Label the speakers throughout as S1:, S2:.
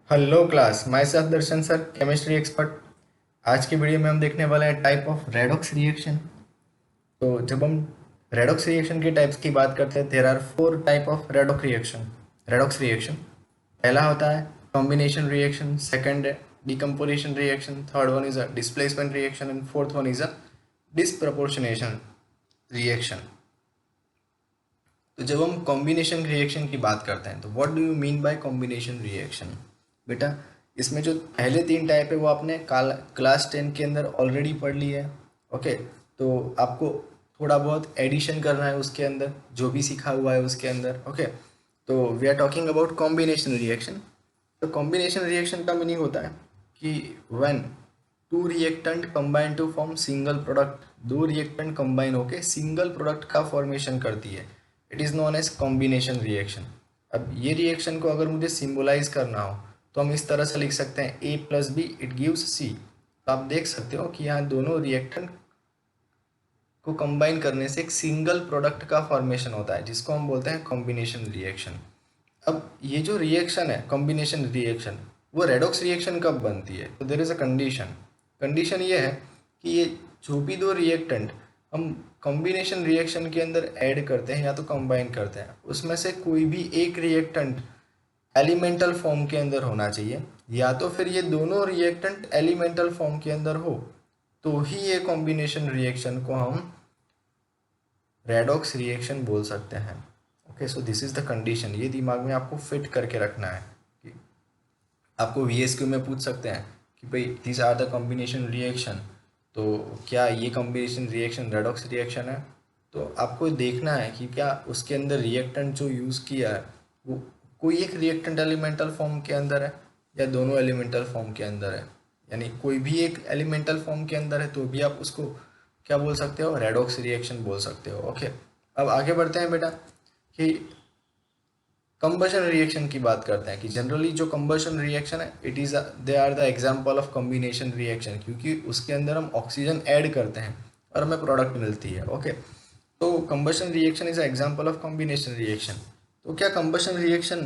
S1: Hello class, my self Darshan sir, chemistry expert. आज की video में हम देखने वाले हैं टाइप ऑफ रेडॉक्स रिएक्शन। तो जब हम रेडॉक्स रिएक्शन के टाइप्स की बात करते हैं, there are 4 type of redox reaction. पहला होता है कॉम्बिनेशन रिएक्शन, सेकंड है decomposition reaction, third one is a displacement reaction and fourth one is a disproportionation reaction. तो जब हम कॉम्बिनेशन रिएक्शन की बात करते हैं तो what do you mean by combination reaction? बेटा, इसमें जो पहले 3 टाइप है वो आपने क्लास 10 के अंदर ऑलरेडी पढ़ ली है। ओके, तो आपको थोड़ा बहुत एडिशन करना है उसके अंदर, जो भी सीखा हुआ है उसके अंदर। ओके, तो we are talking about combination reaction. तो कॉम्बिनेशन रिएक्शन का मीनिंग होता है कि when two reactant combine to form single product, दो रिएक्टेंट कंबाइन होके सिंगल प्रोडक्ट का फॉर्मेशन करती है, it is known as combination reaction. अब ये रिएक्शन को अगर मुझे सिंबलाइज करना हो तो हम इस तरह से लिख सकते हैं A plus B it gives C. तो आप देख सकते हो कि यहाँ दोनों रिएक्टेंट को कंबाइन करने से एक सिंगल प्रोडक्ट का फॉर्मेशन होता है, जिसको हम बोलते हैं कॉम्बिनेशन रिएक्शन। अब ये जो रिएक्शन है कॉम्बिनेशन रिएक्शन, वो रेडॉक्स रिएक्शन कब बनती है? तो there is a condition. Condition ये है कि ये जो भी दो रिएक्टेंट हम कॉम्बिनेशन रिएक्शन के अंदर ऐड करते हैं या तो कंबाइन करते हैं, उसमें से कोई भी एक रिएक्टेंट एलिमेंटल फॉर्म के अंदर होना चाहिए, या तो फिर ये दोनों रिएक्टेंट एलिमेंटल फॉर्म के अंदर हो, तो ही ये कॉम्बिनेशन रिएक्शन को हम रेडॉक्स रिएक्शन बोल सकते हैं। Okay, so this is the condition. ये दिमाग में आपको फिट करके रखना है कि आपको वीएसक्यू में पूछ सकते हैं कि भाई this are the combination reaction, तो क्या ये कॉम्बिनेशन रिएक्शन रेडॉक्स रिएक्शन है? तो आपको देखना है कि क्या उसके अंदर रिएक्टेंट जो यूज़ किया है वो कोई एक रिएक्टेंट एलिमेंटल फॉर्म के अंदर है या दोनों एलिमेंटल फॉर्म के अंदर है। यानी कोई भी एक एलिमेंटल फॉर्म के अंदर है तो भी आप उसको क्या बोल सकते हो? रेडॉक्स रिएक्शन बोल सकते हो। ओके, अब आगे बढ़ते हैं बेटा कि कंबशन रिएक्शन की बात करते हैं कि जनरली जो कंबशन रिएक्शन है it is they are the example of combination reaction, क्योंकि उसके अंदर हम ऑक्सीजन ऐड करते हैं और हमें प्रोडक्ट मिलती है। ओके, तो combustion reaction is example of combination reaction. तो क्या कंबशन रिएक्शन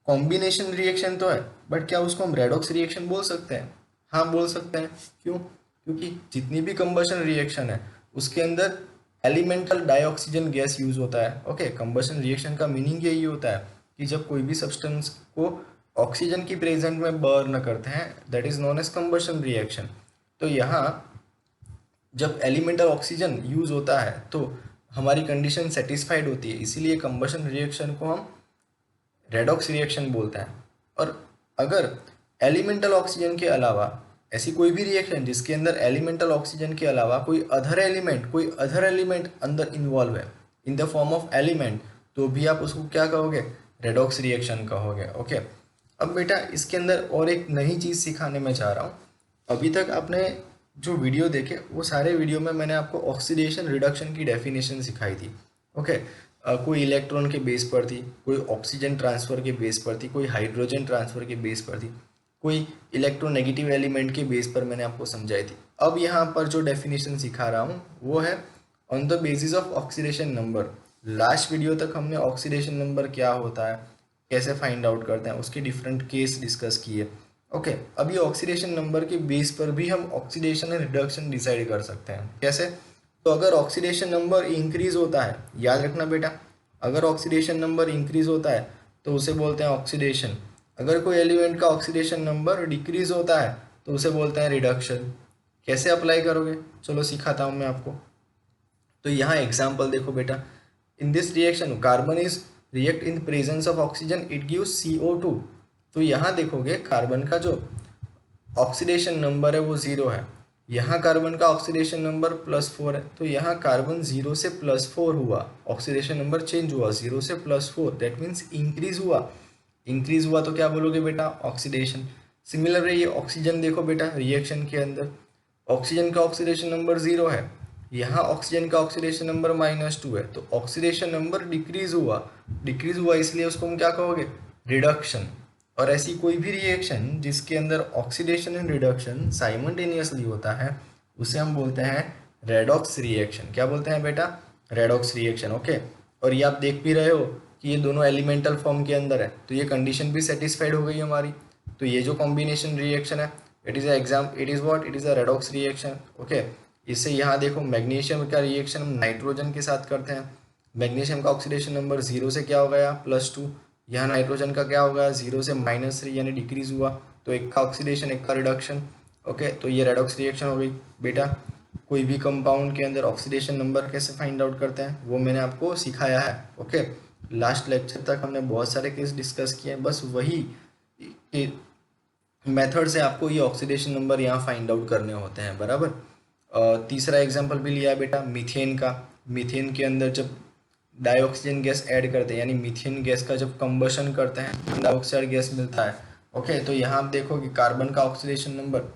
S1: कॉम्बिनेशन रिएक्शन तो है, बट क्या उसको हम रेडॉक्स रिएक्शन बोल सकते हैं? हाँ, बोल सकते हैं। क्यों? क्योंकि जितनी भी कंबशन रिएक्शन है उसके अंदर एलिमेंटल डाइऑक्सीजन गैस यूज होता है। ओके, कंबशन रिएक्शन का मीनिंग यही होता है कि जब कोई भी सब्सटेंस को ऑक्सीजन की प्रेजेंट में बर्न करते हैं, that is known as combustion reaction. तो यहाँ जब एलिमेंटल ऑक्सीजन यूज होता है तो हमारी कंडीशन सेटिस्फाइड होती है, इसीलिए कंबशन रिएक्शन को हम रेडॉक्स रिएक्शन बोलते हैं। और अगर एलिमेंटल ऑक्सीजन के अलावा ऐसी कोई भी रिएक्शन जिसके अंदर एलिमेंटल ऑक्सीजन के अलावा कोई अदर एलिमेंट अंदर इन्वॉल्व है in the form of element, तो भी आप उसको क्या कहोगे? रेडॉक्स रिएक्शन कहोगे। ओके, अब बेटा इसके अंदर और एक नई चीज़ सिखाने में चाह रहा हूँ। अभी तक आपने जो वीडियो देखे वो सारे वीडियो में मैंने आपको ऑक्सीडेशन रिडक्शन की डेफिनेशन सिखाई थी। ओके, कोई इलेक्ट्रॉन के बेस पर थी, कोई ऑक्सीजन ट्रांसफ़र के बेस पर थी, कोई हाइड्रोजन ट्रांसफ़र के बेस पर थी, कोई इलेक्ट्रोनेगेटिव एलिमेंट के बेस पर मैंने आपको समझाई थी। अब यहाँ पर जो डेफिनेशन सिखा रहा हूँ वो है on the basis of oxidation number. Last video तक हमने ऑक्सीडेशन नंबर क्या होता है, कैसे फाइंड आउट करते हैं, उसके डिफरेंट केस डिस्कस किए। ओके, अभी ऑक्सीडेशन नंबर के बेस पर भी हम ऑक्सीडेशन एंड रिडक्शन डिसाइड कर सकते हैं। कैसे? तो अगर ऑक्सीडेशन नंबर इंक्रीज होता है, याद रखना बेटा, अगर ऑक्सीडेशन नंबर इंक्रीज होता है तो उसे बोलते हैं ऑक्सीडेशन। अगर कोई एलिमेंट का ऑक्सीडेशन नंबर डिक्रीज होता है तो उसे बोलते हैं रिडक्शन। कैसे अप्लाई करोगे? चलो सिखाता हूँ मैं आपको। तो यहाँ एग्जाम्पल देखो बेटा, in this reaction carbon is react in presence of oxygen it gives CO2। तो यहाँ देखोगे कार्बन का जो ऑक्सीडेशन नंबर है वो 0 है, यहाँ कार्बन का ऑक्सीडेशन नंबर +4 है, तो यहाँ कार्बन 0 से +4 हुआ, ऑक्सीडेशन नंबर चेंज हुआ 0 से +4, दैट मीन्स इंक्रीज हुआ। इंक्रीज हुआ तो क्या बोलोगे बेटा? ऑक्सीडेशन। सिमिलर है ये ऑक्सीजन, देखो बेटा रिएक्शन के अंदर ऑक्सीजन का ऑक्सीडेशन नंबर 0 है, यहाँ ऑक्सीजन का ऑक्सीडेशन नंबर -2 है, तो ऑक्सीडेशन नंबर डिक्रीज हुआ इसलिए उसको हम क्या कहोगे? रिडक्शन। और ऐसी कोई भी रिएक्शन जिसके अंदर ऑक्सीडेशन एंड रिडक्शन साइमल्टेनियसली होता है उसे हम बोलते हैं रेडॉक्स रिएक्शन। क्या बोलते हैं बेटा? Redox reaction. ओके, और ये आप देख भी रहे हो कि ये दोनों एलिमेंटल फॉर्म के अंदर है, तो ये कंडीशन भी सेटिस्फाइड हो गई हमारी। तो ये जो कॉम्बिनेशन रिएक्शन है, it is it is a redox reaction. Okay, इससे यहाँ देखो मैग्नीशियम का रिएक्शन हम नाइट्रोजन के साथ करते हैं। मैग्नीशियम का ऑक्सीडेशन नंबर 0 से क्या हो गया +2, यहाँ नाइट्रोजन का क्या हो गया 0 से -3 यानी डिक्रीज हुआ, तो एक का ऑक्सीडेशन एक का रिडक्शन। ओके, तो ये रेडॉक्स रिएक्शन हो गई बेटा। कोई भी कंपाउंड के अंदर ऑक्सीडेशन नंबर कैसे फाइंड आउट करते हैं वो मैंने आपको सिखाया है। ओके, लास्ट लेक्चर तक हमने बहुत सारे केस डिस्कस किए हैं, बस वही मेथड से आपको ये ऑक्सीडेशन नंबर यहाँ फाइंड आउट करने होते हैं, बराबर। तीसरा एग्जांपल भी लिया है बेटा मीथेन का। मीथेन के अंदर जब डाइऑक्सीजन गैस ऐड करते हैं यानी मीथेन गैस का जब कंबशन करते हैं डाइऑक्साइड गैस मिलता है। ओके, तो यहाँ आप देखो कि कार्बन का ऑक्सीडेशन नंबर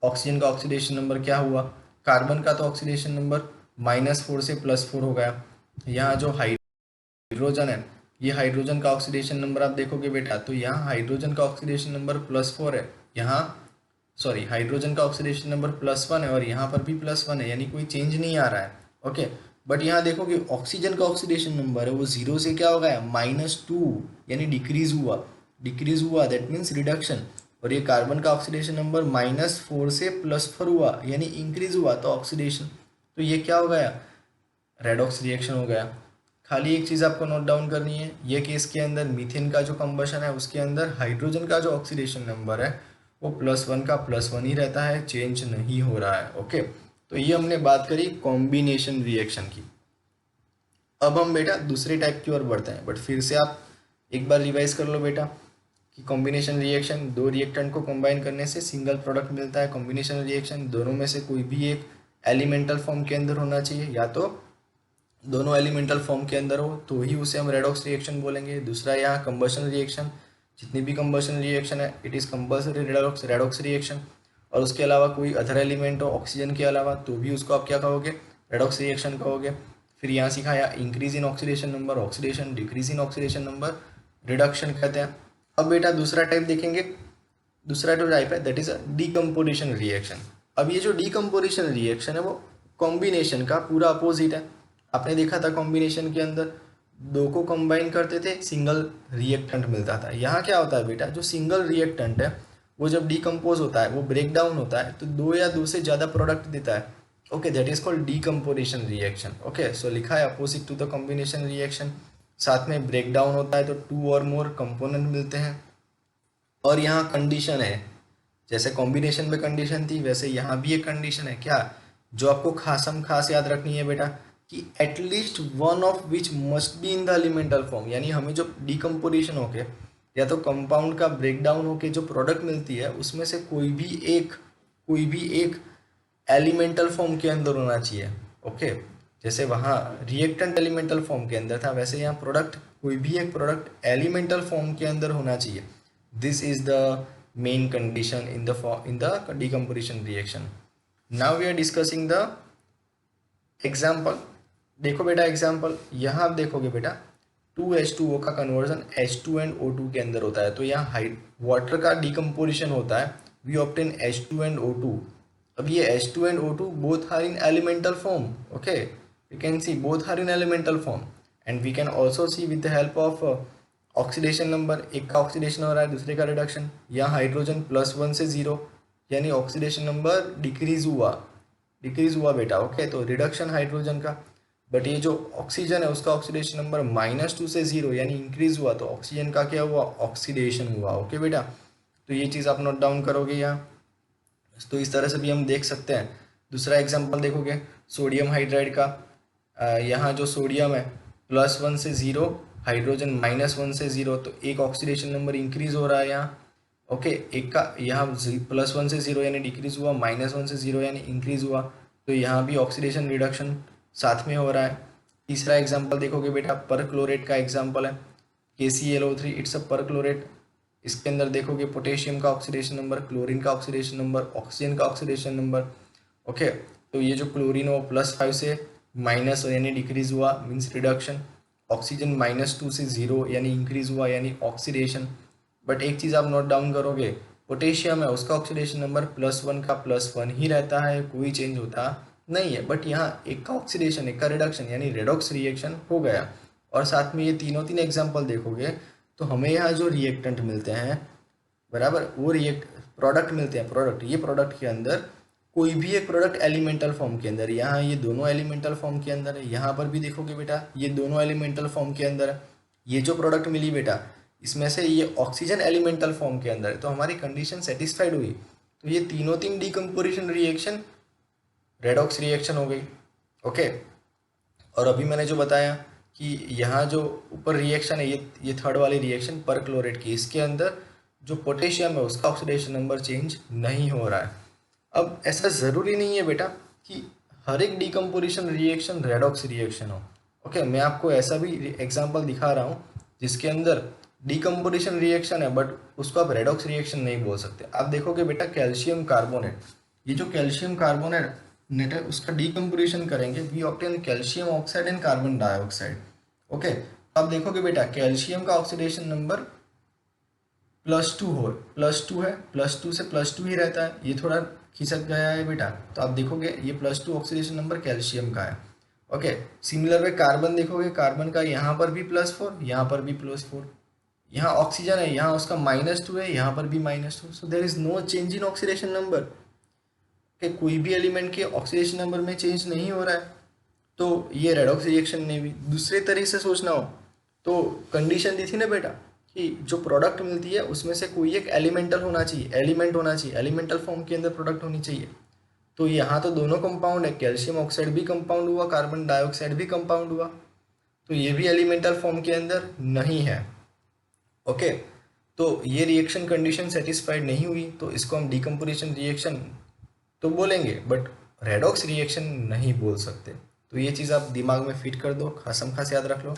S1: ऑक्सीजन का ऑक्सीडेशन नंबर क्या हुआ, कार्बन का तो ऑक्सीडेशन नंबर -4 से +4 हो गया। यहाँ जो हाइड्रोजन है, ये हाइड्रोजन का ऑक्सीडेशन नंबर आप देखोगे बेटा, तो यहाँ हाइड्रोजन का ऑक्सीडेशन नंबर +4 है, यहाँ सॉरी हाइड्रोजन का ऑक्सीडेशन नंबर +1 है और यहाँ पर भी +1 है, यानी कोई चेंज नहीं आ रहा है। ओके, बट यहाँ देखो कि ऑक्सीजन का ऑक्सीडेशन नंबर है वो 0 से क्या हो गया -2 यानी डिक्रीज हुआ दैट मीन्स रिडक्शन। और ये कार्बन का ऑक्सीडेशन नंबर -4 से +4 हुआ यानी इंक्रीज हुआ, तो ऑक्सीडेशन, तो ये क्या हो गया रेडॉक्स रिएक्शन हो गया। खाली एक चीज़ आपको नोट डाउन करनी है, ये केस के अंदर मीथेन का जो कंबशन है उसके अंदर हाइड्रोजन का जो ऑक्सीडेशन नंबर है वो +1 का +1 ही रहता है, चेंज नहीं हो रहा है। ओके, तो ये हमने बात करी कॉम्बिनेशन रिएक्शन की। अब हम बेटा दूसरे टाइप की ओर बढ़ते हैं, बट फिर से आप एक बार रिवाइज कर लो बेटा कि कॉम्बिनेशन रिएक्शन, दो रिएक्टेंट को कंबाइन करने से सिंगल प्रोडक्ट मिलता है। कॉम्बिनेशन रिएक्शन दोनों में से कोई भी एक एलिमेंटल फॉर्म के अंदर होना चाहिए, या तो दोनों एलिमेंटल फॉर्म के अंदर हो तो ही उसे हम रेडॉक्स रिएक्शन बोलेंगे। दूसरा यहाँ कंबशन रिएक्शन, जितनी भी कंबशन रिएक्शन है it is compulsory redox reaction. और उसके अलावा कोई अदर एलिमेंट हो ऑक्सीजन के अलावा तो भी उसको आप क्या कहोगे रेडॉक्स रिएक्शन कहोगे। फिर यहाँ सिखाया increase in oxidation number oxidation, decrease in oxidation number reduction कहते हैं। अब बेटा दूसरा टाइप देखेंगे, दूसरा जो टाइप है that is a decomposition reaction. अब ये जो डीकम्पोजिशन रिएक्शन है वो कॉम्बिनेशन का पूरा अपोजिट है। आपने देखा था कॉम्बिनेशन के अंदर दो को कंबाइन करते थे सिंगल रिएक्टेंट मिलता था। यहाँ क्या होता है बेटा, जो सिंगल रिएक्टेंट है वो जब डीकम्पोज होता है, वो ब्रेक डाउन होता है तो दो या दो से ज़्यादा प्रोडक्ट देता है। Okay, that is called decomposition reaction. Okay, so लिखा है opposite to the combination reaction, साथ में ब्रेक डाउन होता है तो 2 और मोर कंपोनेंट मिलते हैं। और यहाँ कंडीशन है, जैसे कॉम्बिनेशन में कंडीशन थी वैसे यहाँ भी एक कंडीशन है, क्या जो आपको खास याद रखनी है बेटा, कि at least one of which must be in the elemental form. यानी हमें जो डीकम्पोजिशन होके या तो कंपाउंड का ब्रेकडाउन होके जो प्रोडक्ट मिलती है उसमें से कोई भी एक एलिमेंटल फॉर्म के अंदर होना चाहिए। ओके, जैसे वहाँ रिएक्टेंट एलिमेंटल फॉर्म के अंदर था वैसे यहाँ प्रोडक्ट, कोई भी एक प्रोडक्ट एलिमेंटल फॉर्म के अंदर होना चाहिए। This is the main condition in the decomposition reaction. Now we are discussing the example. देखो बेटा एग्जाम्पल, यहाँ आप देखोगे बेटा 2H2O का कन्वर्जन H2 एंड O2 के अंदर होता है। तो यहाँ वाटर का डिकम्पोजिशन होता है, we obtain H2 and O2। अब ये H2 and O2 both are in elemental form. Okay, we can see both are in elemental form and we can also see with the help of oxidation number, एक का oxidation हो रहा है दूसरे का reduction. यहाँ हाइड्रोजन +1 से 0 यानी ऑक्सीडेशन नंबर डिक्रीज हुआ बेटा। ओके, तो रिडक्शन हाइड्रोजन का, बट ये जो ऑक्सीजन है उसका ऑक्सीडेशन नंबर -2 से 0 यानी इंक्रीज हुआ, तो ऑक्सीजन का क्या हुआ ऑक्सीडेशन हुआ। ओके बेटा, तो ये चीज़ आप नोट डाउन करोगे यहाँ। तो इस तरह से भी हम देख सकते हैं। दूसरा एग्जांपल देखोगे सोडियम हाइड्राइड का, यहाँ जो सोडियम है +1 से 0, हाइड्रोजन -1 से 0, तो एक ऑक्सीडेशन नंबर इंक्रीज हो रहा है यहाँ। ओके, एक का यहाँ +1 से 0 यानी डिक्रीज हुआ, -1 से 0 यानी इंक्रीज हुआ, तो यहाँ भी ऑक्सीडेशन रिडक्शन साथ में हो रहा है। तीसरा एग्जांपल देखोगे बेटा परक्लोरेट का एग्जांपल है KClO3, इट्स अ परक्लोरेट। इसके अंदर देखोगे पोटेशियम का ऑक्सीडेशन नंबर, क्लोरीन का ऑक्सीडेशन नंबर, ऑक्सीजन का ऑक्सीडेशन नंबर। ओके, तो ये जो क्लोरीन हो +5 से माइनस यानी डिक्रीज हुआ मीन्स रिडक्शन, ऑक्सीजन -2 से 0 यानी इंक्रीज हुआ यानी ऑक्सीडेशन। बट एक चीज़ आप नोट डाउन करोगे, पोटेशियम है उसका ऑक्सीडेशन नंबर +1 का +1 ही रहता है, कोई चेंज होता नहीं है। बट यहाँ एक का ऑक्सीडेशन एक का रिडक्शन यानी रेडॉक्स रिएक्शन हो गया। और साथ में ये तीनों तीन एग्जाम्पल देखोगे तो हमें यहाँ जो रिएक्टेंट मिलते हैं, बराबर, वो प्रोडक्ट मिलते हैं। प्रोडक्ट, ये प्रोडक्ट के अंदर कोई भी एक प्रोडक्ट एलिमेंटल फॉर्म के अंदर, यहाँ ये दोनों एलिमेंटल फॉर्म के अंदर है, यहाँ पर भी देखोगे बेटा ये दोनों एलिमेंटल फॉर्म के अंदर है। ये जो प्रोडक्ट मिली बेटा इसमें से ये ऑक्सीजन एलिमेंटल फॉर्म के अंदर है, तो हमारी कंडीशन सेटिस्फाइड हुई। तो ये तीनों तीन डिकम्पोजिशन रिएक्शन रेडॉक्स रिएक्शन हो गई। ओके, और अभी मैंने जो बताया कि यहाँ जो ऊपर रिएक्शन है ये थर्ड वाली रिएक्शन परक्लोरेट की, इसके अंदर जो पोटेशियम है उसका ऑक्सीडेशन नंबर चेंज नहीं हो रहा है। अब ऐसा ज़रूरी नहीं है बेटा कि हर एक डिकम्पोजिशन रिएक्शन रेडॉक्स रिएक्शन हो। ओके, मैं आपको ऐसा भी एग्जांपल दिखा रहा हूँ जिसके अंदर डिकम्पोजिशन रिएक्शन है बट उसको आप रेडॉक्स रिएक्शन नहीं बोल सकते। आप देखोगे बेटा कैल्शियम कार्बोनेट, ये जो कैल्शियम कार्बोनेट है उसका डिकम्पोजिशन करेंगे, we obtain calcium oxide and carbon dioxide. Okay, तो आप देखोगे बेटा कैल्शियम का ऑक्सीडेशन नंबर +2 हो, +2 है, +2 से +2 ही रहता है, ये थोड़ा खिसक गया है बेटा, तो आप देखोगे ये +2 ऑक्सीडेशन नंबर कैल्शियम का है। ओके, सिमिलर वे कार्बन देखोगे, कार्बन का यहाँ पर भी +4, यहाँ पर भी +4, यहाँ ऑक्सीजन है, यहाँ उसका -2 है, यहाँ पर भी -2, so there is no change in oxidation number. कि कोई भी एलिमेंट के ऑक्सीडेशन नंबर में चेंज नहीं हो रहा है, तो ये रेडॉक्स रिएक्शन नहीं हुई। दूसरे तरीके से सोचना हो तो कंडीशन दी थी ना बेटा कि जो प्रोडक्ट मिलती है उसमें से कोई एक एलिमेंटल होना चाहिए, एलिमेंट होना चाहिए, एलिमेंटल फॉर्म के अंदर प्रोडक्ट होनी चाहिए। तो यहाँ तो दोनों कंपाउंड है, कैल्शियम ऑक्साइड भी कंपाउंड हुआ, कार्बन डाइऑक्साइड भी कंपाउंड हुआ, तो ये भी एलिमेंटल फॉर्म के अंदर नहीं है। ओके, तो ये रिएक्शन कंडीशन सेटिस्फाइड नहीं हुई तो इसको हम डिकम्पोजिशन रिएक्शन तो बोलेंगे बट रेडॉक्स रिएक्शन नहीं बोल सकते। तो ये चीज़ आप दिमाग में फिट कर दो, खासम खास याद रख लो।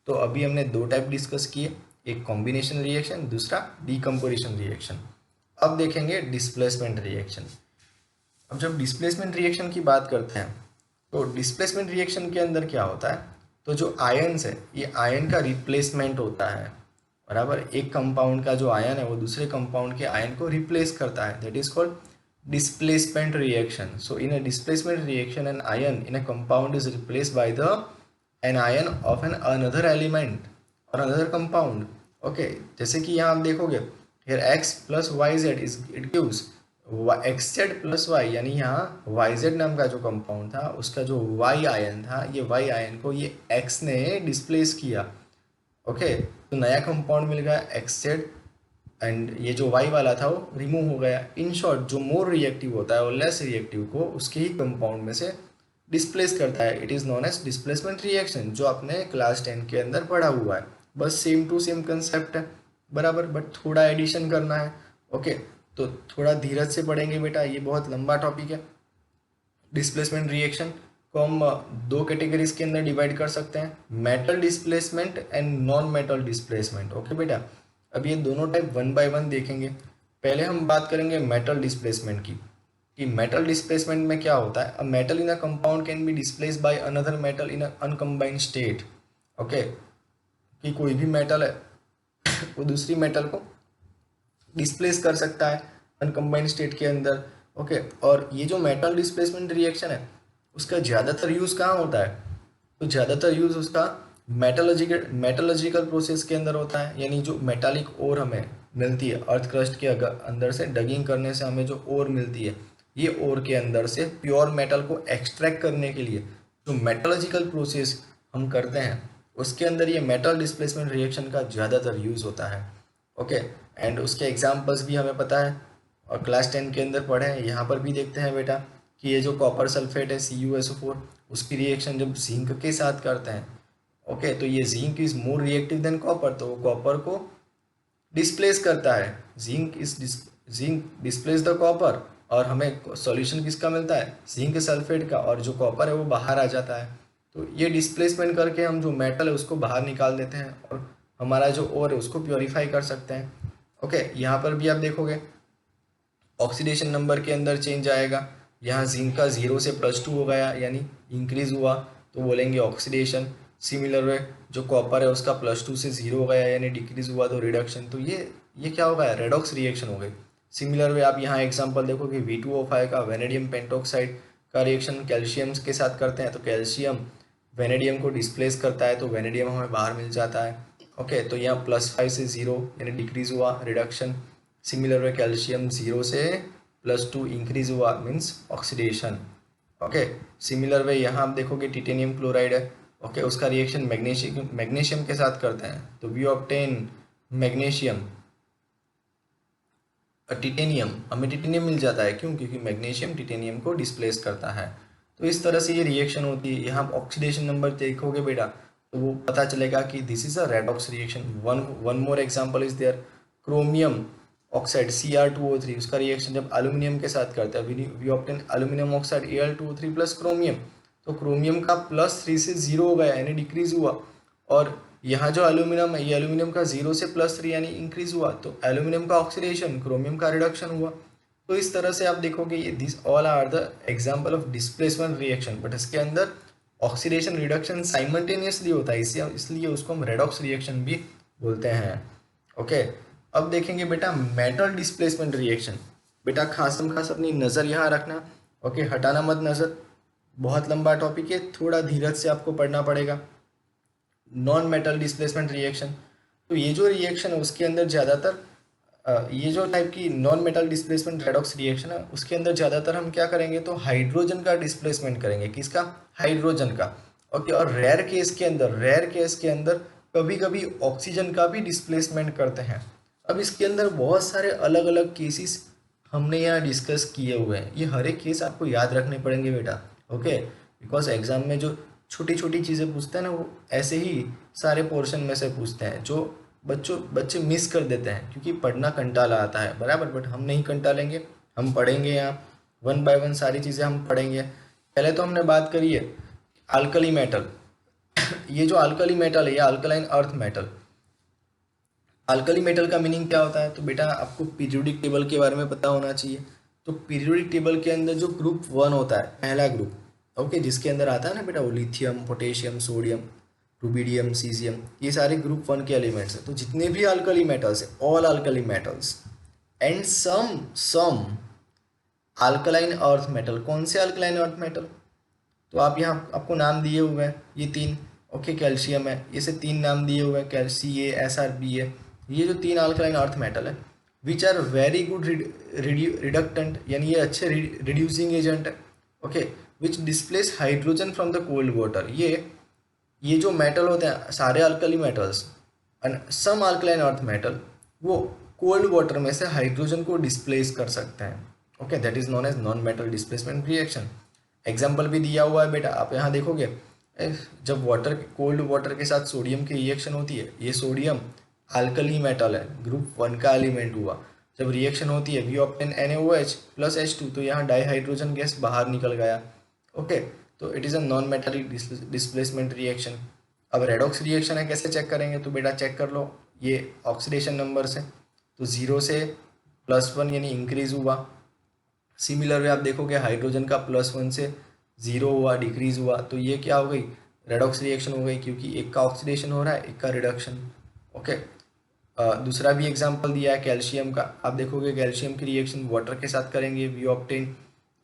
S1: तो अभी हमने दो टाइप डिस्कस किए, एक कॉम्बिनेशन रिएक्शन, दूसरा डिकम्पोजिशन रिएक्शन। अब देखेंगे डिस्प्लेसमेंट रिएक्शन। अब जब डिस्प्लेसमेंट रिएक्शन की बात करते हैं तो डिस्प्लेसमेंट रिएक्शन के अंदर क्या होता है, तो जो आयन्स है ये आयन का रिप्लेसमेंट होता है, बराबर। एक कंपाउंड का जो आयन है वो दूसरे कंपाउंड के आयन को रिप्लेस करता है, that is called displacement reaction. So in a displacement reaction an ion in a compound is replaced by the an ion of an another element or another compound. Okay, जैसे कि यहाँ आप देखोगे here x plus yz is it gives xz plus y, यानी यहाँ yz नाम का जो कंपाउंड था उसका जो y आयन था, ये y आयन को ये x ने डिस्प्लेस किया। ओके, तो नया कंपाउंड मिल गया xz एंड ये जो y वाला था वो रिमूव हो गया। इन शॉर्ट जो मोर रिएक्टिव होता है और लेस रिएक्टिव को उसके ही कंपाउंड में से डिस्प्लेस करता है, it is known as displacement reaction, जो आपने क्लास 10 के अंदर पढ़ा हुआ है। बस सेम टू सेम कंसेप्ट है, बराबर, बट थोड़ा एडिशन करना है। ओके, तो थोड़ा धीरज से पढ़ेंगे बेटा, ये बहुत लंबा टॉपिक है। डिस्प्लेसमेंट रिएक्शन को हम दो कैटेगरीज के अंदर डिवाइड कर सकते हैं, metal displacement and non metal displacement. Okay बेटा, अब ये दोनों टाइप 1 बाय 1 देखेंगे। पहले हम बात करेंगे मेटल डिस्प्लेसमेंट की, कि मेटल डिस्प्लेसमेंट में क्या होता है। A metal in a compound can be displace by another metal in a uncombined state. Okay, कि कोई भी मेटल है वो दूसरी मेटल को डिस्प्लेस कर सकता है अनकम्बाइंड स्टेट के अंदर। ओके, और ये जो मेटल डिस्प्लेसमेंट रिएक्शन है उसका ज़्यादातर यूज़ कहाँ होता है, तो ज़्यादातर यूज़ उसका मेटलॉजिकल प्रोसेस के अंदर होता है। यानी जो मेटालिक ओर हमें मिलती है अर्थ क्रस्ट के अंदर से डगिंग करने से हमें जो ओर मिलती है, ये ओर के अंदर से प्योर मेटल को एक्सट्रैक्ट करने के लिए जो मेटलॉजिकल प्रोसेस हम करते हैं उसके अंदर ये मेटल डिस्प्लेसमेंट रिएक्शन का ज़्यादातर यूज़ होता है। ओके, एंड उसके एग्जाम्पल्स भी हमें पता है और क्लास 10 के अंदर पढ़े हैं। यहाँ पर भी देखते हैं बेटा कि ये जो कॉपर सल्फेट है CuSO4 उसकी रिएक्शन जब जिंक के साथ करते हैं, ओके, तो ये zinc is more reactive than copper, तो वो कॉपर को डिस्प्लेस करता है। जिंक डिस्प्लेस द कॉपर और हमें सॉल्यूशन किसका मिलता है, जिंक सल्फेट का, और जो कॉपर है वो बाहर आ जाता है। तो ये डिस्प्लेसमेंट करके हम जो मेटल है उसको बाहर निकाल देते हैं और हमारा जो ओर है उसको प्योरीफाई कर सकते हैं। ओके, यहाँ पर भी आप देखोगे ऑक्सीडेशन नंबर के अंदर चेंज आएगा। यहाँ जिंक का 0 से +2 हो गया यानी इंक्रीज हुआ, तो बोलेंगे ऑक्सीडेशन। सिमिलर वे जो कॉपर है उसका +2 से 0 हो गया यानी डिक्रीज हुआ, तो रिडक्शन। तो ये क्या हो गया, रेडॉक्स रिएक्शन हो गई। सिमिलर वे आप यहाँ एग्जांपल देखो कि V2O5 का वेनेडियम पेंटोक्साइड का रिएक्शन कैल्शियम के साथ करते हैं, तो कैल्शियम वेनेडियम को डिस्प्लेस करता है तो वेनेडियम हमें बाहर मिल जाता है। ओके, तो यहाँ +5 से 0 यानी डिक्रीज हुआ, रिडक्शन। सिमिलर वे कैल्शियम 0 से +2 इंक्रीज हुआ, means oxidation. Okay, similar way यहाँ आप देखोगे टिटेनियम क्लोराइड है। ओके, उसका रिएक्शन मैग्नीशियम के साथ करते हैं तो वी ऑब्टेन मैग्नीशियम। टिटेनियम, हमें टिटेनियम मिल जाता है, क्यों? क्योंकि मैग्नीशियम टिटेनियम को डिस्प्लेस करता है। तो इस तरह से ये रिएक्शन होती है। यहाँ ऑक्सीडेशन नंबर देखोगे बेटा तो वो पता चलेगा कि this is a redox reaction. One more example is there, chromium oxide Cr2O3, उसका रिएक्शन जब एल्यूमिनियम के साथ करते हैं we obtain aluminium oxide Al2O3 plus chromium. तो क्रोमियम का +3 से 0 हो गया यानी डिक्रीज हुआ, और यहाँ जो एल्यूमिनियम है ये एल्यूमिनियम का 0 से +3 यानी इंक्रीज हुआ, तो एल्यूमिनियम का ऑक्सीडेशन, क्रोमियम का रिडक्शन हुआ। तो इस तरह से आप देखोगे ये this all are the example of displacement reaction, but इसके अंदर ऑक्सीडेशन रिडक्शन साइमल्टेनियसली होता है, इसलिए उसको हम रेडॉक्स रिएक्शन भी बोलते हैं। ओके, अब देखेंगे बेटा मेटल डिस्प्लेसमेंट रिएक्शन। बेटा खासम खास अपनी नज़र यहाँ रखना। ओके, हटाना मत नज़र, बहुत लंबा टॉपिक है, थोड़ा धीरज से आपको पढ़ना पड़ेगा। नॉन मेटल डिस्प्लेसमेंट रिएक्शन, तो ये जो रिएक्शन है उसके अंदर ज़्यादातर ये जो टाइप की non metal displacement redox reaction है उसके अंदर ज़्यादातर हम क्या करेंगे तो हाइड्रोजन का डिस्प्लेसमेंट करेंगे। किसका? हाइड्रोजन का। ओके, और रेयर केस के अंदर कभी कभी ऑक्सीजन का भी डिस्प्लेसमेंट करते हैं। अब इसके अंदर बहुत सारे अलग अलग केसेस हमने यहाँ डिस्कस किए हुए हैं, ये हर एक केस आपको याद रखने पड़ेंगे बेटा। ओके, बिकॉज एग्जाम में जो छोटी छोटी चीज़ें पूछते हैं ना वो ऐसे ही सारे पोर्शन में से पूछते हैं जो बच्चे मिस कर देते हैं, क्योंकि पढ़ना कंटाला आता है बराबर, बट हम नहीं कंटालेंगे, हम पढ़ेंगे यहाँ वन बाय वन सारी चीज़ें हम पढ़ेंगे। पहले तो हमने बात करी है अल्कली मेटल। ये जो अल्कली मेटल है ये alkaline earth metal. Alkali metal का मीनिंग क्या होता है? तो बेटा आपको पीरियोडिक टेबल के बारे में पता होना चाहिए। तो पीरियोडिक टेबल के अंदर जो ग्रुप 1 होता है, पहला ग्रुप, ओके, जिसके अंदर आता है ना बेटा वो lithium, potassium, sodium, rubidium, caesium, ये सारे ग्रुप 1 के एलिमेंट्स हैं। तो जितने भी अल्कली मेटल्स हैं, all alkali metals and some alkaline earth metal. कौन से अल्कलाइन अर्थ मेटल? तो आप यहाँ आपको नाम दिए हुए हैं ये 3। ओके, कैल्शियम है, ये से 3 नाम दिए हुए हैं, CaSrBa। ये जो 3 अल्कलाइन अर्थ मेटल है which are very good reductant, यानी ये अच्छे रिड्यूसिंग एजेंट है। Okay, which displace hydrogen from the cold water. ये जो मेटल होते हैं सारे alkali metals and some alkaline earth metal वो कोल्ड वाटर में से हाइड्रोजन को डिस्प्लेस कर सकते हैं। Okay, that is known as non metal displacement reaction. Example भी दिया हुआ है बेटा, आप यहाँ देखोगे जब कोल्ड वाटर के साथ सोडियम की रिएक्शन होती है, ये सोडियम अल्कली मेटल है, ग्रुप 1 का एलिमेंट हुआ। जब रिएक्शन होती है we obtain NaOH plus H2, तो यहाँ डाईहाइड्रोजन गैस बाहर निकल गया। ओके, तो it is a non metallic displacement reaction. अब रेडॉक्स रिएक्शन है, कैसे चेक करेंगे? तो बेटा चेक कर लो ये ऑक्सीडेशन नंबर से, तो 0 से +1 यानी इंक्रीज हुआ। सिमिलर वे आप देखोगे हाइड्रोजन का +1 से 0 हुआ, डिक्रीज हुआ, तो ये क्या हो गई? रेडॉक्स रिएक्शन हो गई, क्योंकि एक का ऑक्सीडेशन हो रहा है, एक का रिडक्शन। ओके, दूसरा भी एग्जांपल दिया है कैल्शियम का। आप देखोगे कैल्शियम की रिएक्शन वाटर के साथ करेंगे वी ऑब्टेन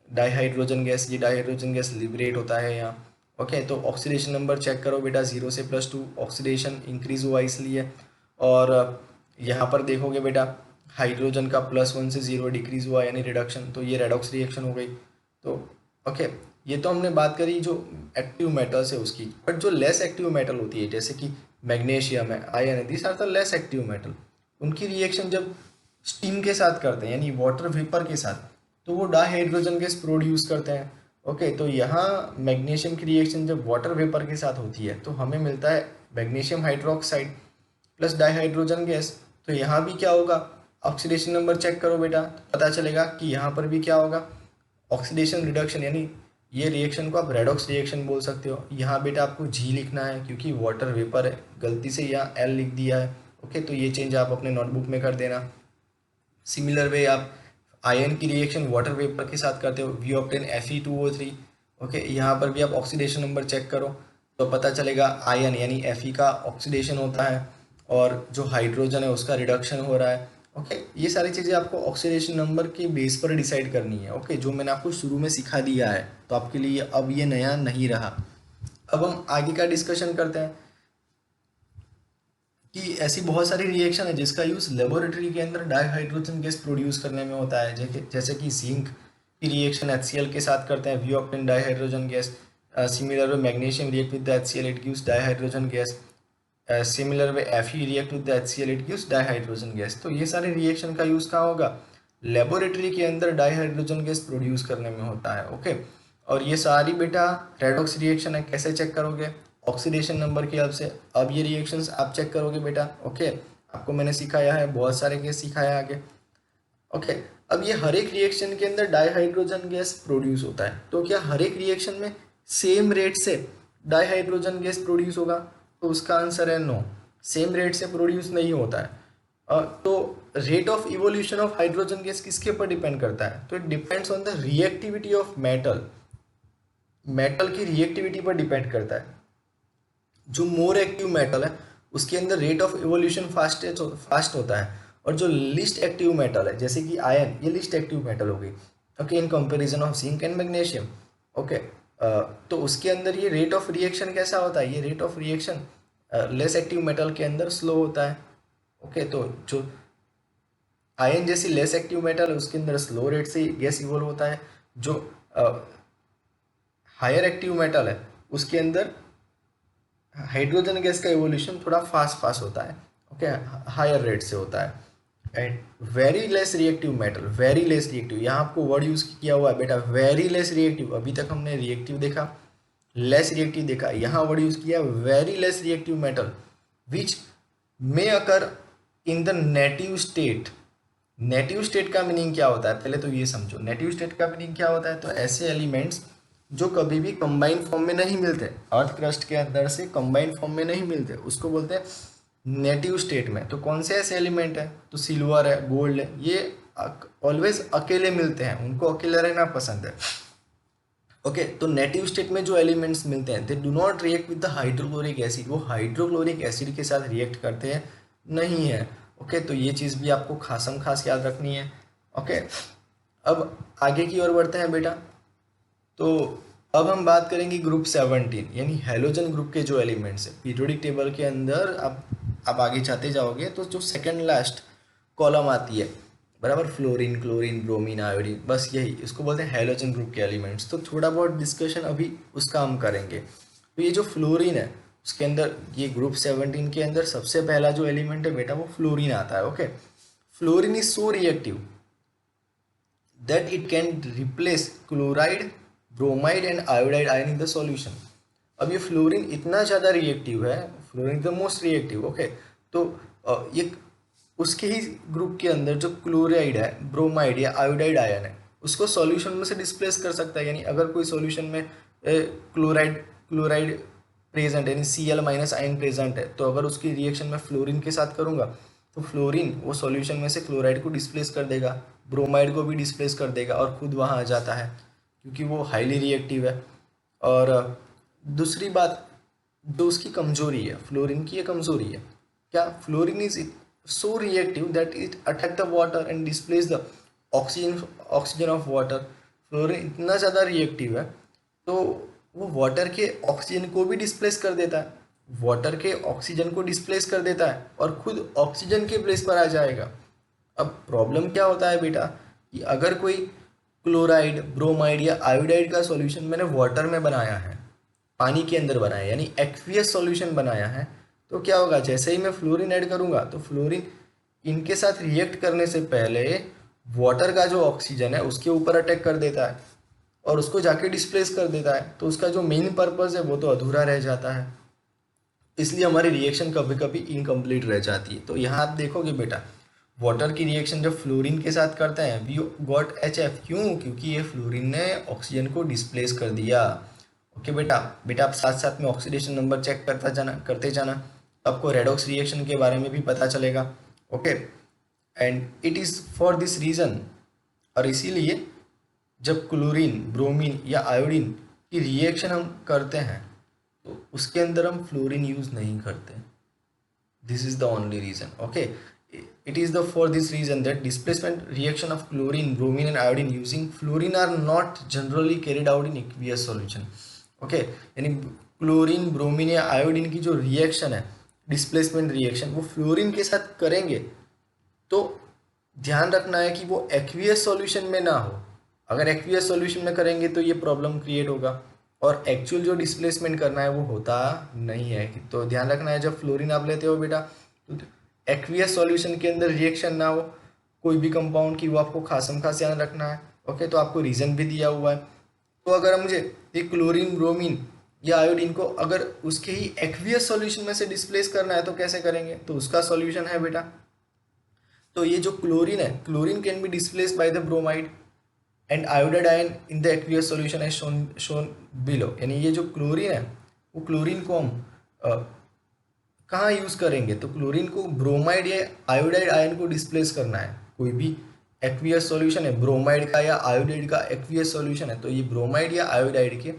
S1: डाईहाइड्रोजन गैस, ये डाईहाइड्रोजन गैस लिबरेट होता है यहाँ। ओके, तो ऑक्सीडेशन नंबर चेक करो बेटा, 0 से +2 ऑक्सीडेशन इंक्रीज हुआ इसलिए। और यहाँ पर देखोगे बेटा हाइड्रोजन का +1 से 0 डिक्रीज हुआ यानी रिडक्शन, तो ये रेडॉक्स रिएक्शन हो गई। तो ओके, ये तो हमने बात करी जो एक्टिव मेटल्स है उसकी, बट जो लेस एक्टिव मेटल होती है जैसे कि मैग्नीशियम है, आयरन है, this are the less active metal, उनकी रिएक्शन जब स्टीम के साथ करते हैं यानी वाटर वेपर के साथ, तो वो डाईहाइड्रोजन गैस प्रोड्यूस करते हैं। ओके, तो यहाँ मैग्नीशियम की रिएक्शन जब वाटर वेपर के साथ होती है तो हमें मिलता है magnesium hydroxide plus dihydrogen gas. तो यहाँ भी क्या होगा? ऑक्सीडेशन नंबर चेक करो बेटा, पता चलेगा कि यहाँ पर भी क्या होगा? ऑक्सीडेशन रिडक्शन, यानी ये रिएक्शन को आप रेडॉक्स रिएक्शन बोल सकते हो। यहाँ बेटा आपको G लिखना है क्योंकि वाटर वेपर है, गलती से यहाँ L लिख दिया है। ओके, तो ये चेंज आप अपने नोटबुक में कर देना। सिमिलर वे आप आयन की रिएक्शन वाटर वेपर के साथ करते हो, वी ऑब्टेन Fe2O3। ओके, यहाँ पर भी आप ऑक्सीडेशन नंबर चेक करो तो पता चलेगा आयन यानी Fe का ऑक्सीडेशन होता है और जो हाइड्रोजन है उसका रिडक्शन हो रहा है। ओके, ये सारी चीज़ें आपको ऑक्सीडेशन नंबर के बेस पर डिसाइड करनी है। ओके, जो मैंने आपको शुरू में सिखा दिया है, तो आपके लिए अब ये नया नहीं रहा। अब हम आगे का डिस्कशन करते हैं कि ऐसी बहुत सारी रिएक्शन है जिसका यूज़ लेबोरेटरी के अंदर डाइहाइड्रोजन गैस प्रोड्यूस करने में होता है, जैसे कि जिंक की रिएक्शन HCl के साथ करते हैं, we obtain dihydrogen gas. Similar way magnesium react with the HCl, it gives dihydrogen gas. Similar way Fe react with the HCl, it gives dihydrogen gas. तो ये सारे रिएक्शन का यूज़ कहाँ होगा? लेबोरेटरी के अंदर डाइहाइड्रोजन गैस प्रोड्यूस करने में होता है। ओके, और ये सारी बेटा रेडॉक्स रिएक्शन है। कैसे चेक करोगे? ऑक्सीडेशन नंबर की हेल्प से। अब ये रिएक्शंस आप चेक करोगे बेटा। ओके, आपको मैंने सिखाया है, बहुत सारे केस सिखाया है आगे। ओके, अब ये हर एक रिएक्शन के अंदर डाइहाइड्रोजन गैस प्रोड्यूस होता है, तो क्या हर एक रिएक्शन में सेम रेट से डाइहाइड्रोजन गैस प्रोड्यूस होगा? तो उसका आंसर है नो, सेम रेट से प्रोड्यूस नहीं होता है। तो rate of evolution of hydrogen gas किसके ऊपर डिपेंड करता है? तो it depends on the reactivity of metal. Metal की रिएक्टिविटी पर डिपेंड करता है। जो मोर एक्टिव मेटल है उसके अंदर रेट ऑफ इवोल्यूशन फास्ट होता है, और जो लिस्ट एक्टिव मेटल है जैसे कि आयन, ये लिस्ट एक्टिव मेटल हो गई। Okay, in comparison of zinc and magnesium. Okay, तो उसके अंदर ये रेट ऑफ रिएक्शन कैसा होता है? ये rate of reaction less active metal के अंदर स्लो होता है। ओके, तो जो आयन जैसी लेस एक्टिव मेटल है उसके अंदर स्लो रेट से गैस इवोल्व होता है। जो हायर एक्टिव मेटल है उसके अंदर हाइड्रोजन गैस का इवोल्यूशन थोड़ा फास्ट होता है। ओके, हायर रेट से होता है। And very less reactive metal, very less reactive, यहाँ आपको वर्ड यूज किया हुआ है बेटा, वेरी लेस रिएक्टिव। अभी तक हमने रिएक्टिव देखा, लेस रिएक्टिव देखा, यहाँ वर्ड यूज किया very less reactive metal which may occur in the native state. Native state का मीनिंग क्या होता है? पहले तो ये समझो, नेटिव स्टेट का मीनिंग क्या होता है। तो ऐसे एलिमेंट्स जो कभी भी कंबाइंड फॉर्म में नहीं मिलते, अर्थ क्रस्ट के अंदर से कंबाइंड फॉर्म में नहीं मिलते, उसको बोलते हैं नेटिव स्टेट में। तो कौन से ऐसे एलिमेंट है? तो सिल्वर है, गोल्ड है, ये ऑलवेज अकेले मिलते हैं, उनको अकेले रहना पसंद है। ओके, तो नेटिव स्टेट में जो एलिमेंट्स मिलते हैं they do not react with the hydrochloric acid, वो हाइड्रोक्लोरिक एसिड के साथ रिएक्ट करते हैं नहीं है। ओके, तो ये चीज़ भी आपको खास याद रखनी है। ओके, अब आगे की ओर बढ़ते हैं बेटा। तो अब हम बात करेंगे ग्रुप 17 यानी हैलोजन ग्रुप के जो एलिमेंट्स है पीरियोडिक टेबल के अंदर। आप आगे जाते जाओगे तो जो सेकंड लास्ट कॉलम आती है, बराबर, फ्लोरीन, क्लोरीन, ब्रोमीन, आयोडीन, बस यही, इसको बोलते हैं हैलोजन ग्रुप के एलिमेंट्स। तो थोड़ा बहुत डिस्कशन अभी उसका हम करेंगे। तो ये जो फ्लोरीन है उसके अंदर, ये ग्रुप 17 के अंदर सबसे पहला जो एलिमेंट है बेटा वो फ्लोरीन आता है। Okay, fluorine is so reactive that it can replace chloride, bromide and iodide ion in the solution। अब ये फ्लोरीन इतना ज़्यादा रिएक्टिव है, fluorine the most reactive. Okay, तो ये उसके ही ग्रुप के अंदर जो क्लोराइड है, ब्रोमाइड या आयोडाइड आयन है, उसको सॉल्यूशन में से डिस्प्लेस कर सकता है। यानी अगर कोई सॉल्यूशन में क्लोराइड प्रेजेंट है, यानी Cl- आयन प्रेजेंट है, तो अगर उसकी रिएक्शन में फ्लोरीन के साथ करूँगा तो फ्लोरीन वो सॉल्यूशन में से क्लोराइड को डिस्प्लेस कर देगा, ब्रोमाइड को भी डिस्प्लेस कर देगा और खुद वहाँ आ जाता है, क्योंकि वो हाईली रिएक्टिव है। और दूसरी बात जो उसकी कमजोरी है, फ्लोरीन की ये कमजोरी है क्या? Fluorine is so reactive that it attack the water and displace the oxygen of water. Fluorine इतना ज़्यादा रिएक्टिव है तो वो वाटर के ऑक्सीजन को भी डिस्प्लेस कर देता है, वाटर के ऑक्सीजन को डिस्प्लेस कर देता है और खुद ऑक्सीजन के प्लेस पर आ जाएगा। अब प्रॉब्लम क्या होता है बेटा कि अगर कोई क्लोराइड, ब्रोमाइड या आयोडाइड का सॉल्यूशन मैंने वाटर में बनाया है, पानी के अंदर बनाया है, यानी एक्वियस सॉल्यूशन बनाया है, तो क्या होगा? जैसे ही मैं फ्लोरीन ऐड करूंगा तो फ्लोरीन इनके साथ रिएक्ट करने से पहले वाटर का जो ऑक्सीजन है उसके ऊपर अटैक कर देता है और उसको जाके डिस्प्लेस कर देता है। तो उसका जो मेन पर्पस है वो तो अधूरा रह जाता है, इसलिए हमारी रिएक्शन कभी कभी इनकम्प्लीट रह जाती है। तो यहाँ आप देखोगे बेटा, वाटर की रिएक्शन जब फ्लोरीन के साथ करते हैं वी गॉट HF, क्यों? क्योंकि ये फ्लोरीन ने ऑक्सीजन को डिस्प्लेस कर दिया। ओके बेटा आप साथ साथ में ऑक्सीडेशन नंबर चेक करते जाना, आपको रेडॉक्स रिएक्शन के बारे में भी पता चलेगा। Okay, and it is for this reason, और इसीलिए जब क्लोरीन, ब्रोमीन या आयोडीन की रिएक्शन हम करते हैं तो उसके अंदर हम फ्लोरीन यूज़ नहीं करते। This is the only reason. Okay, it is the for this reason that displacement reaction of chlorine, bromine and iodine using fluorine are not generally carried out in aqueous solution। Okay, यानी chlorine bromine या iodine की जो reaction है, displacement reaction, वो fluorine के साथ करेंगे तो ध्यान रखना है कि वो एक्वियस सॉल्यूशन में ना हो। अगर एक्वियस सॉल्यूशन में करेंगे तो ये प्रॉब्लम क्रिएट होगा, और एक्चुअल जो डिस्प्लेसमेंट करना है वो होता नहीं है। तो ध्यान रखना है, जब फ्लोरीन आप लेते हो बेटा, तो एक्वियस सॉल्यूशन के अंदर रिएक्शन ना हो कोई भी कंपाउंड की, वो आपको खासम खास ध्यान रखना है। ओके, तो आपको रीजन भी दिया हुआ है। तो अगर मुझे ये क्लोरीन ब्रोमीन या आयोडीन को अगर उसके ही एक्वियस सॉल्यूशन में से डिस्प्लेस करना है तो कैसे करेंगे, तो उसका सॉल्यूशन है बेटा, तो ये जो क्लोरीन है, chlorine can be displaced by the bromide and iodide ion in the aqueous solution as shown below. यानी ये जो क्लोरीन है, वो क्लोरीन को हम कहाँ यूज़ करेंगे, तो क्लोरीन को ब्रोमाइड या आयोडाइड आयन को डिस्प्लेस करना है। कोई भी एक्वियस सॉल्यूशन है ब्रोमाइड का या आयोडाइड का एक्वियस सॉल्यूशन है, तो ये ब्रोमाइड या आयोडाइड के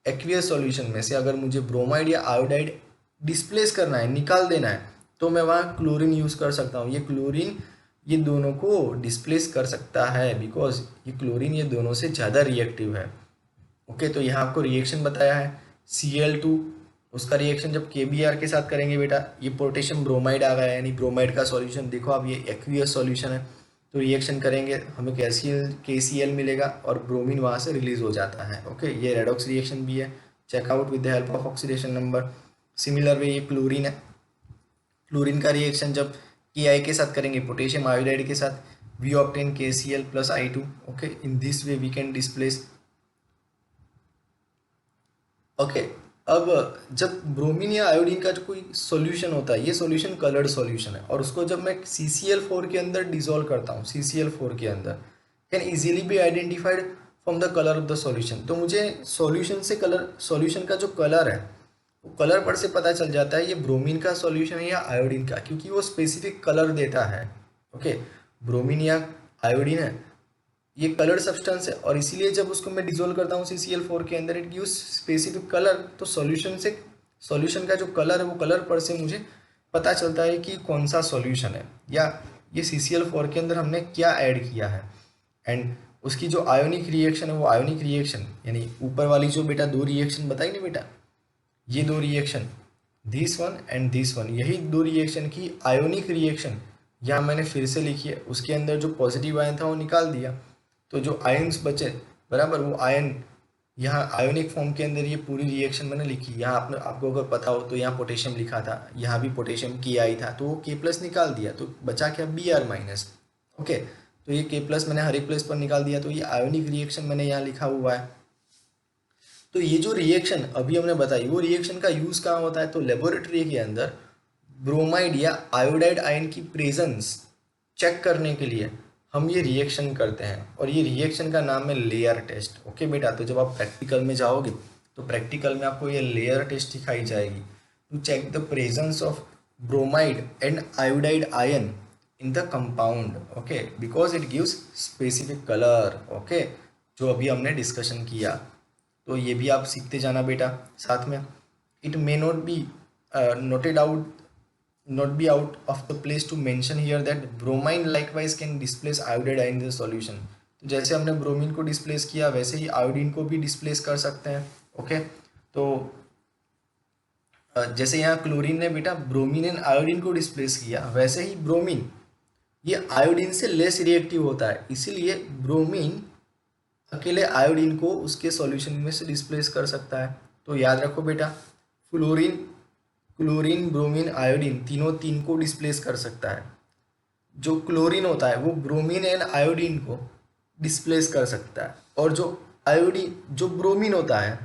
S1: एक्वियस सॉल्यूशन में से अगर मुझे ब्रोमाइड या आयोडाइड डिस्प्लेस करना है, निकाल देना है, तो मैं वहाँ क्लोरीन यूज़ कर सकता हूँ। ये क्लोरीन ये दोनों को डिस्प्लेस कर सकता है, बिकॉज ये क्लोरीन ये दोनों से ज़्यादा रिएक्टिव है। ओके, तो यहाँ आपको रिएक्शन बताया है Cl2, उसका रिएक्शन जब KBr के साथ करेंगे बेटा, ये पोटेशियम ब्रोमाइड आ गया है, यानी ब्रोमाइड का सॉल्यूशन। देखो अब ये एक्वियस सॉल्यूशन है, तो रिएक्शन करेंगे हमें KCl मिलेगा और ब्रोमीन वहाँ से रिलीज हो जाता है। ओके, ये रेडॉक्स रिएक्शन भी है, check out with the help of oxidation number. Similar way ये क्लोरीन है, क्लोरीन का रिएक्शन जब Ki के साथ करेंगे पोटेशियम आयोडाइड के साथ, we obtain KCl plus I2। Okay, in this way we can displace. Okay, अब जब ब्रोमीन या आयोडीन का जो कोई सॉल्यूशन होता है, ये सॉल्यूशन कलर्ड सॉल्यूशन है, और उसको जब मैं CCl4 के अंदर डिसॉल्व करता हूँ, CCl4 के अंदर, can easily be identified from the colour of the solution. तो मुझे सॉल्यूशन से कलर, सॉल्यूशन का जो कलर है वो कलर पर से पता चल जाता है ये ब्रोमीन का सॉल्यूशन है या आयोडीन का, क्योंकि वो स्पेसिफिक कलर देता है। ओके, ब्रोमीन या आयोडीन है, ये कलर सब्सटेंस है, और इसीलिए जब उसको मैं डिसॉल्व करता हूँ CCl4 के अंदर, इट गिव्स स्पेसिफिक कलर। तो सॉल्यूशन से, सॉल्यूशन का जो कलर है वो कलर पर से मुझे पता चलता है कि कौन सा सॉल्यूशन है, या ये CCl4 के अंदर हमने क्या ऐड किया है। एंड उसकी जो आयोनिक रिएक्शन है, वो आयोनिक रिएक्शन, यानी ऊपर वाली जो बेटा दो रिएक्शन बताई ना बेटा, ये दो reaction, this one and this one, यही दो रिएक्शन की आयोनिक रिएक्शन यहाँ मैंने फिर से लिखी है। उसके अंदर जो पॉजिटिव आयन था वो निकाल दिया, तो जो आयन्स बचे बराबर, वो आयन यहाँ आयोनिक फॉर्म के अंदर ये पूरी रिएक्शन मैंने लिखी। यहाँ आपने, आपको अगर पता हो तो यहाँ पोटेशियम लिखा था, यहाँ भी पोटेशियम Ki था, तो वो K+ निकाल दिया, तो बचा क्या Br-। ओके, तो ये K+ मैंने हर एक प्लेस पर निकाल दिया, तो ये आयोनिक रिएक्शन मैंने यहाँ लिखा हुआ है। तो ये जो रिएक्शन अभी हमने बताई, वो रिएक्शन का यूज़ कहाँ होता है, तो लेबोरेटरी के अंदर ब्रोमाइड या आयोडाइड आयन की प्रेजेंस चेक करने के लिए हम ये रिएक्शन करते हैं, और ये रिएक्शन का नाम है लेयर टेस्ट। ओके बेटा, तो जब आप प्रैक्टिकल में जाओगे तो प्रैक्टिकल में आपको ये लेयर टेस्ट दिखाई जाएगी, to check the presence of bromide and iodide ion in the compound. Okay, because it gives specific colour. Okay, जो अभी हमने डिस्कशन किया, तो ये भी आप सीखते जाना बेटा साथ में। It may not be noted out, not be out of the place to mention here that bromine likewise can displace iodide ion in the solution। तो जैसे हमने ब्रोमीन को डिस्प्लेस किया, वैसे ही आयोडीन को भी डिस्प्लेस कर सकते हैं। ओके, तो जैसे यहाँ क्लोरीन ने बेटा ब्रोमीन एंड आयोडीन को डिस्प्लेस किया, वैसे ही ब्रोमीन ये आयोडीन से लेस रिएक्टिव होता है, इसीलिए ब्रोमीन अकेले आयोडीन को उसके सॉल्यूशन में से डिस्प्लेस कर सकता है। तो याद रखो बेटा, फ्लोरीन, क्लोरीन, ब्रोमीन, आयोडीन तीनों तीन को डिस्प्लेस कर सकता है। जो क्लोरीन होता है वो ब्रोमीन एंड आयोडीन को डिस्प्लेस कर सकता है, और जो आयोडीन, जो ब्रोमीन होता है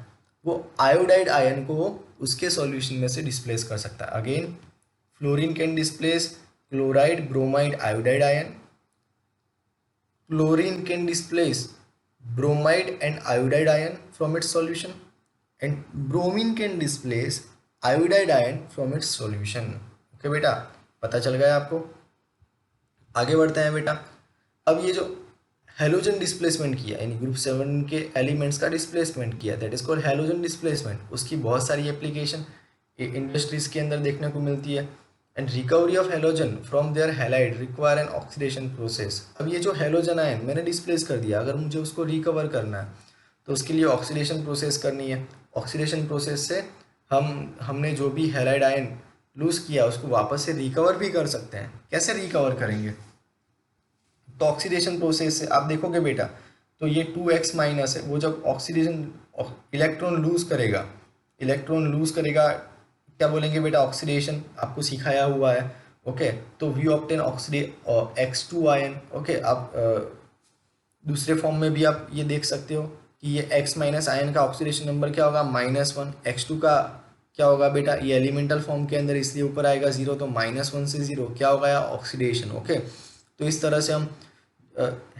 S1: वो आयोडाइड आयन को उसके सॉल्यूशन में से डिस्प्लेस कर सकता है। Again, fluorine can displace chloride, bromide, iodide ion. Chlorine can displace bromide and iodide ion from its solution, and bromine can displace iodide ion from its solution। Okay बेटा, पता चल गया आपको। आगे बढ़ते हैं बेटा। अब ये जो हेलोजन डिस्प्लेसमेंट किया, यानी ग्रुप 7 के एलिमेंट्स का डिस्प्लेसमेंट किया, that is called halogen displacement. उसकी बहुत सारी एप्लीकेशन इंडस्ट्रीज के अंदर देखने को मिलती है। And recovery of halogen from their halide require an oxidation process. अब ये जो हेलोजन आयन मैंने डिस्प्लेस कर दिया, अगर मुझे उसको रिकवर करना है तो उसके लिए ऑक्सीडेशन प्रोसेस करनी है। ऑक्सीडेशन प्रोसेस से हमने जो भी हैलाइड आयन लूज किया उसको वापस से रिकवर भी कर सकते हैं। कैसे रिकवर करेंगे? तो ऑक्सीडेशन प्रोसेस से आप देखोगे बेटा, तो ये 2x माइनस है, वो जब ऑक्सीडेशन इलेक्ट्रॉन लूज करेगा क्या बोलेंगे बेटा? ऑक्सीडेशन आपको सिखाया हुआ है। ओके, तो we obtain X2 ion. Okay, आप दूसरे फॉर्म में भी आप ये देख सकते हो कि ये X माइनस आयन का ऑक्सीडेशन नंबर क्या होगा? -1। X2 का क्या होगा बेटा? ये एलिमेंटल फॉर्म के अंदर इसलिए ऊपर आएगा 0, तो -1 से 0 क्या होगा? या ऑक्सीडेशन। ओके, तो इस तरह से हम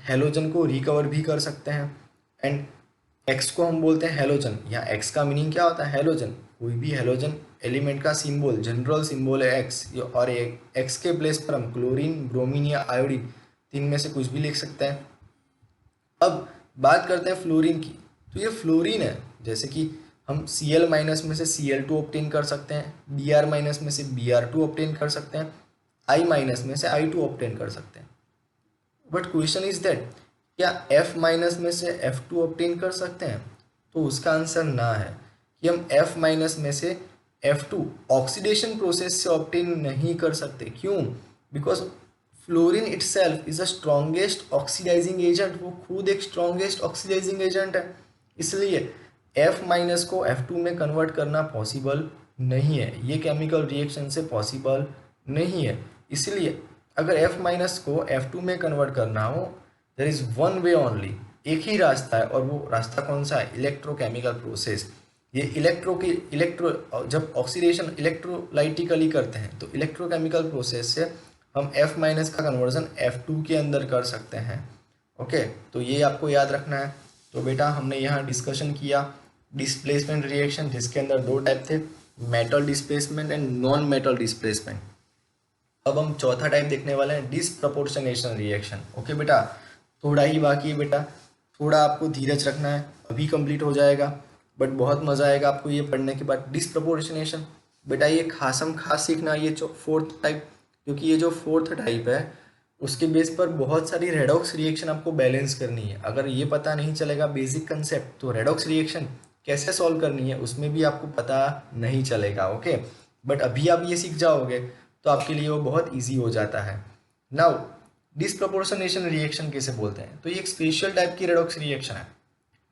S1: हेलोजन को रिकवर भी कर सकते हैं। एंड एक्स को हम बोलते हैं हेलोजन। यहाँ एक्स का मीनिंग क्या होता है? हेलोजन। कोई भी हेलोजन एलिमेंट का सिंबल, जनरल सिंबल है एक्स, और एक्स के प्लेस पर हम क्लोरीन, ब्रोमीन या आयोडीन, तीन में से कुछ भी लिख सकते हैं। अब बात करते हैं फ्लोरीन की। तो ये फ्लोरीन है, जैसे कि हम Cl माइनस में से Cl2 ऑब्टेन कर सकते हैं, Br माइनस में से Br2 ऑब्टेन कर सकते हैं, I माइनस में से I2 ऑब्टेन कर सकते हैं। बट क्वेश्चन इज दैट क्या F माइनस में से F2 ऑब्टेन कर सकते हैं? तो उसका आंसर ना है कि हम F माइनस में से F2 ऑक्सीडेशन प्रोसेस से ऑब्टेन नहीं कर सकते। क्यों? Because fluorine itself is the strongest oxidizing agent. वो खुद एक स्ट्रॉन्गेस्ट ऑक्सीडाइजिंग एजेंट है, इसलिए F माइनस को F2 में कन्वर्ट करना पॉसिबल नहीं है। ये केमिकल रिएक्शन से पॉसिबल नहीं है। इसलिए अगर F माइनस को F2 में कन्वर्ट करना हो, there is one way only, एक ही रास्ता है, और वो रास्ता कौन सा है? Electrochemical process. ये इलेक्ट्रो जब ऑक्सीडेशन इलेक्ट्रोलाइटिकली करते हैं, तो इलेक्ट्रोकेमिकल प्रोसेस से हम F माइनस का कन्वर्जन F2 के अंदर कर सकते हैं। ओके, तो ये आपको याद रखना है। तो बेटा हमने यहाँ डिस्कशन किया डिस्प्लेसमेंट रिएक्शन, जिसके अंदर दो टाइप थे, metal displacement and non metal displacement. अब हम चौथा टाइप देखने वाले हैं, डिसप्रपोर्शनेशन रिएक्शन। ओके बेटा, थोड़ा ही बाकी है बेटा, थोड़ा आपको धीरज रखना है, अभी कंप्लीट हो जाएगा, बट बहुत मज़ा आएगा आपको ये पढ़ने के बाद। डिसप्रपोर्शनेशन बेटा ये खासम खास सीखना, ये फोर्थ टाइप, क्योंकि ये जो फोर्थ टाइप है उसके बेस पर बहुत सारी रेडॉक्स रिएक्शन आपको बैलेंस करनी है। अगर ये पता नहीं चलेगा बेसिक कंसेप्ट, तो रेडॉक्स रिएक्शन कैसे सॉल्व करनी है उसमें भी आपको पता नहीं चलेगा। ओके, बट अभी आप ये सीख जाओगे तो आपके लिए वो बहुत इजी हो जाता है। नाउ डिसप्रपोर्शनेशन रिएक्शन किसे बोलते हैं? तो ये एक स्पेशल टाइप की रेडॉक्स रिएक्शन है,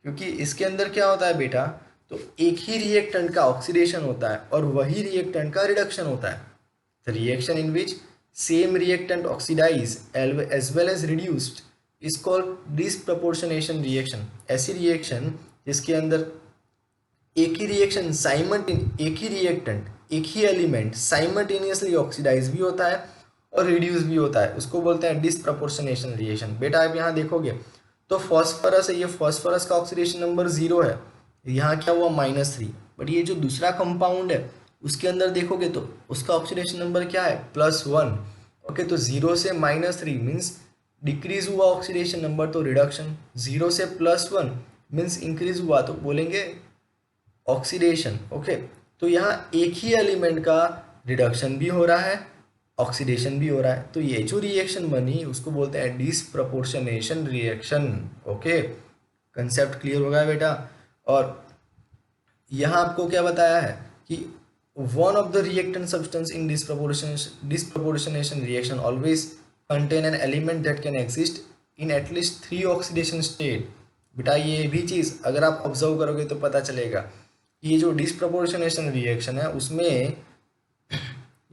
S1: क्योंकि इसके अंदर क्या होता है बेटा, तो एक ही रिएक्टेंट का ऑक्सीडेशन होता है और वही रिएक्टेंट का रिडक्शन होता है। The reaction in which same reactant oxidize as well as reduced is called disproportionation reaction. ऐसी रिएक्शन जिसके अंदर एक ही रिएक्टेंट एक ही एलिमेंट साइमल्टेनियसली ऑक्सीडाइज भी होता है और रिड्यूस भी होता है, उसको बोलते हैं डिसप्रपोर्शनेशन रिएक्शन। बेटा आप यहाँ देखोगे तो फॉस्फोरस है, ये फॉस्फोरस का ऑक्सीडेशन नंबर 0 है, यहाँ क्या हुआ -3। बट ये जो दूसरा कंपाउंड है उसके अंदर देखोगे तो उसका ऑक्सीडेशन नंबर क्या है? +1। ओके, तो 0 से -3 मीन्स डिक्रीज हुआ ऑक्सीडेशन नंबर, तो रिडक्शन। 0 से +1 मीन्स इंक्रीज हुआ, तो बोलेंगे ऑक्सीडेशन। ओके, तो यहाँ एक ही एलिमेंट का रिडक्शन भी हो रहा है, ऑक्सीडेशन भी हो रहा है, तो ये जो रिएक्शन बनी उसको बोलते हैं disproportionation reaction. Okay, concept clear हो गया बेटा। और यहाँ आपको क्या बताया है कि one of the reactant substance in disproportionation reaction always contain an element that can exist in at least 3 oxidation state. बेटा ये भी चीज़ अगर आप ऑब्जर्व करोगे तो पता चलेगा, ये जो डिसप्रपोर्शनेशन रिएक्शन है उसमें